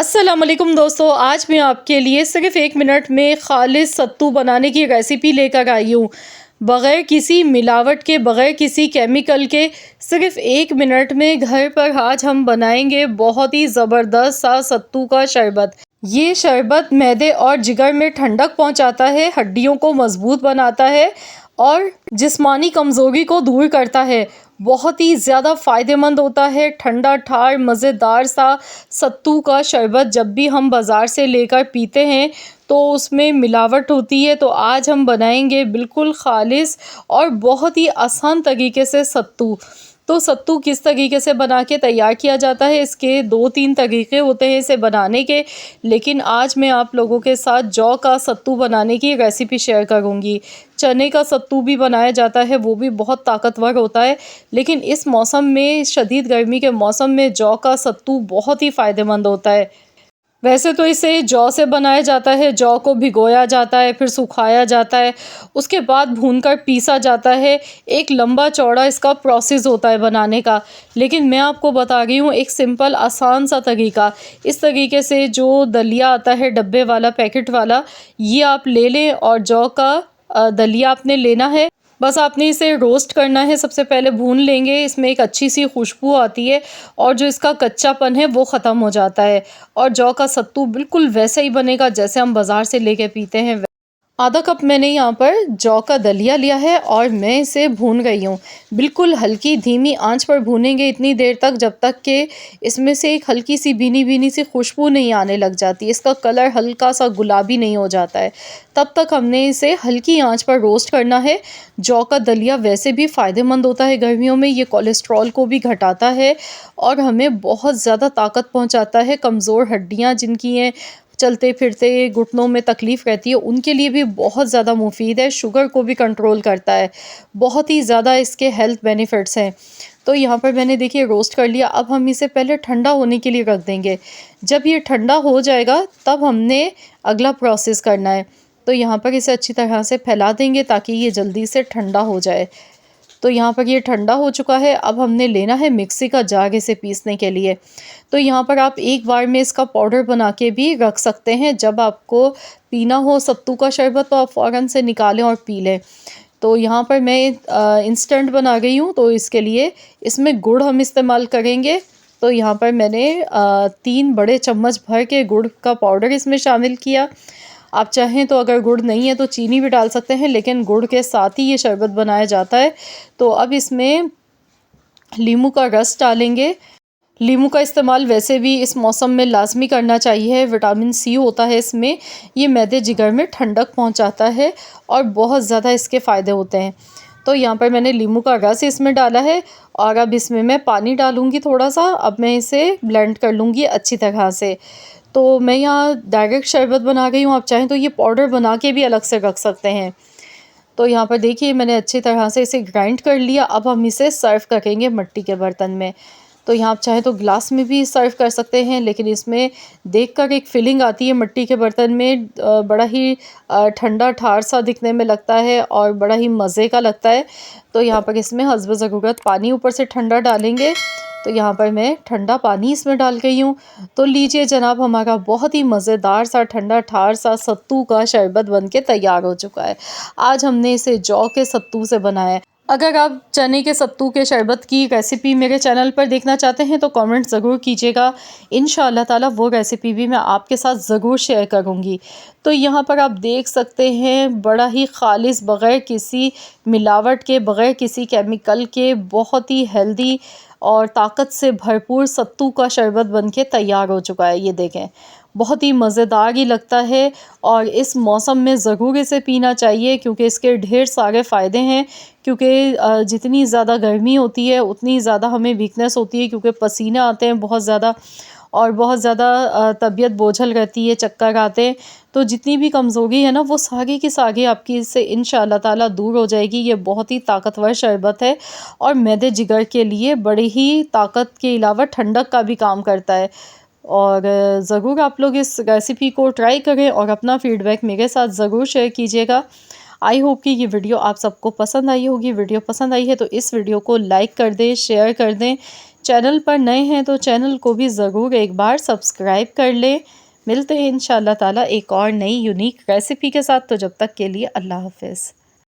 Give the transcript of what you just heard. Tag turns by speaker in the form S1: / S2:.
S1: अस्सलाम वालेकुम दोस्तों, आज मैं आपके लिए सिर्फ़ 1 मिनट में ख़ालिस सत्तू बनाने की रेसिपी लेकर आई हूँ। बग़ैर किसी मिलावट के, बग़ैर किसी केमिकल के सिर्फ़ 1 मिनट में घर पर आज हम बनाएंगे बहुत ही ज़बरदस्त सा सत्तू का शरबत। ये शरबत मैदे और जिगर में ठंडक पहुँचाता है, हड्डियों को मज़बूत बनाता है और जिस्मानी कमज़ोरी को दूर करता है। बहुत ही ज़्यादा फ़ायदेमंद होता है। ठंडा ठार मज़ेदार सा सत्तू का शरबत जब भी हम बाज़ार से लेकर पीते हैं तो उसमें मिलावट होती है। तो आज हम बनाएंगे बिल्कुल ख़ालिस और बहुत ही आसान तरीके से सत्तू। तो सत्तू किस तरीके से बना के तैयार किया जाता है, इसके 2-3 तरीके होते हैं इसे बनाने के। लेकिन आज मैं आप लोगों के साथ जौ का सत्तू बनाने की रेसिपी शेयर करूंगी। चने का सत्तू भी बनाया जाता है, वो भी बहुत ताकतवर होता है। लेकिन इस मौसम में, शदीद गर्मी के मौसम में, जौ का सत्तू बहुत ही फ़ायदेमंद होता है। वैसे तो इसे जौ से बनाया जाता है, जौ को भिगोया जाता है, फिर सुखाया जाता है, उसके बाद भूनकर पीसा जाता है। एक लंबा चौड़ा इसका प्रोसेस होता है बनाने का। लेकिन मैं आपको बता रही हूँ एक सिंपल आसान सा तरीका। इस तरीके से जो दलिया आता है डब्बे वाला, पैकेट वाला, ये आप ले लें और जौ का दलिया आपने लेना है। बस आपने इसे रोस्ट करना है, सबसे पहले भून लेंगे, इसमें एक अच्छी सी खुशबू आती है और जो इसका कच्चापन है वो ख़त्म हो जाता है और जौ का सत्तू बिल्कुल वैसे ही बनेगा जैसे हम बाज़ार से लेके पीते हैं। आधा कप मैंने यहाँ पर जौ का दलिया लिया है और मैं इसे भून गई हूँ। बिल्कुल हल्की धीमी आंच पर भूनेंगे इतनी देर तक जब तक कि इसमें से एक हल्की सी भीनी भीनी सी खुशबू नहीं आने लग जाती, इसका कलर हल्का सा गुलाबी नहीं हो जाता है। तब तक हमने इसे हल्की आंच पर रोस्ट करना है। जौ का दलिया वैसे भी फ़ायदेमंद होता है गर्मियों में, ये कोलेस्ट्रॉल को भी घटाता है और हमें बहुत ज़्यादा ताकत पहुँचाता है। कमज़ोर हड्डियाँ जिनकी हैं, चलते फिरते घुटनों में तकलीफ़ रहती है, उनके लिए भी बहुत ज़्यादा मुफ़ीद है। शुगर को भी कंट्रोल करता है। बहुत ही ज़्यादा इसके हेल्थ बेनिफिट्स हैं। तो यहाँ पर मैंने देखिए रोस्ट कर लिया। अब हम इसे पहले ठंडा होने के लिए रख देंगे। जब ये ठंडा हो जाएगा तब हमने अगला प्रोसेस करना है। तो यहाँ पर इसे अच्छी तरह से फैला देंगे ताकि ये जल्दी से ठंडा हो जाए। तो यहाँ पर ये ठंडा हो चुका है। अब हमने लेना है मिक्सी का जार इसे पीसने के लिए। तो यहाँ पर आप एक बार में इसका पाउडर बना के भी रख सकते हैं। जब आपको पीना हो सत्तू का शरबत तो आप फ़ौरन से निकालें और पी लें। तो यहाँ पर मैं इंस्टेंट बना रही हूँ, तो इसके लिए इसमें गुड़ हम इस्तेमाल करेंगे। तो यहाँ पर मैंने 3 बड़े चम्मच भर के गुड़ का पाउडर इसमें शामिल किया। आप चाहें तो अगर गुड़ नहीं है तो चीनी भी डाल सकते हैं, लेकिन गुड़ के साथ ही ये शरबत बनाया जाता है। तो अब इसमें नींबू का रस डालेंगे। नींबू का इस्तेमाल वैसे भी इस मौसम में लाज़मी करना चाहिए, विटामिन सी होता है इसमें। ये मैदे जिगर में ठंडक पहुंचाता है और बहुत ज़्यादा इसके फ़ायदे होते हैं। तो यहाँ पर मैंने नींबू का रस इसमें डाला है और अब इसमें मैं पानी डालूँगी थोड़ा-सा। अब मैं इसे ब्लेंड कर लूँगी अच्छी तरह से। तो मैं यहाँ डायरेक्ट शरबत बना रही हूँ, आप चाहें तो ये पाउडर बना के भी अलग से रख सकते हैं। तो यहाँ पर देखिए मैंने अच्छी तरह से इसे ग्राइंड कर लिया। अब हम इसे सर्व करेंगे मिट्टी के बर्तन में। तो यहाँ आप चाहें तो ग्लास में भी सर्व कर सकते हैं, लेकिन इसमें देखकर एक फीलिंग आती है मिट्टी के बर्तन में, बड़ा ही ठंडा ठार सा दिखने में लगता है और बड़ा ही मज़े का लगता है। तो यहाँ पर इसमें हस्ब ज़रूरत पानी ऊपर से ठंडा डालेंगे। तो यहाँ पर मैं ठंडा पानी इसमें डाल गई हूँ। तो लीजिए जनाब, हमारा बहुत ही मज़ेदार सा ठंडा ठार सा सत्तू का शरबत बनके तैयार हो चुका है। आज हमने इसे जौ के सत्तू से बनाया है। अगर आप चने के सत्तू के शरबत की रेसिपी मेरे चैनल पर देखना चाहते हैं तो कमेंट ज़रूर कीजिएगा। इंशाअल्लाह ताला वो रेसिपी भी मैं आपके साथ ज़रूर शेयर करूँगी। तो यहाँ पर आप देख सकते हैं बड़ा ही ख़ालिस, बग़ैर किसी मिलावट के, बग़ैर किसी केमिकल के, बहुत ही हेल्दी और ताकत से भरपूर सत्तू का शरबत बनके तैयार हो चुका है। ये देखें, बहुत ही मज़ेदार ही लगता है और इस मौसम में ज़रूर इसे पीना चाहिए क्योंकि इसके ढेर सारे फ़ायदे हैं। क्योंकि जितनी ज़्यादा गर्मी होती है उतनी ज़्यादा हमें वीकनेस होती है, क्योंकि पसीने आते हैं बहुत ज़्यादा और बहुत ज़्यादा तबीयत बोझल रहती है, चक्कर आते हैं। तो जितनी भी कमज़ोरी है ना, वो सारी की सारी आपकी इससे इंशाअल्लाह ताला दूर हो जाएगी। ये बहुत ही ताकतवर शरबत है और मैदे जिगर के लिए बड़ी ही ताकत के अलावा ठंडक का भी काम करता है। और ज़रूर आप लोग इस रेसिपी को ट्राई करें और अपना फ़ीडबैक मेरे साथ ज़रूर शेयर कीजिएगा। आई होप कि ये वीडियो आप सबको पसंद आई होगी। वीडियो पसंद आई है तो इस वीडियो को लाइक कर दें, शेयर कर दें। चैनल पर नए हैं तो चैनल को भी ज़रूर एक बार सब्सक्राइब कर लें। मिलते हैं इंशाल्लाह ताला एक और नई यूनिक रेसिपी के साथ। तो जब तक के लिए अल्लाह हाफ़िज़।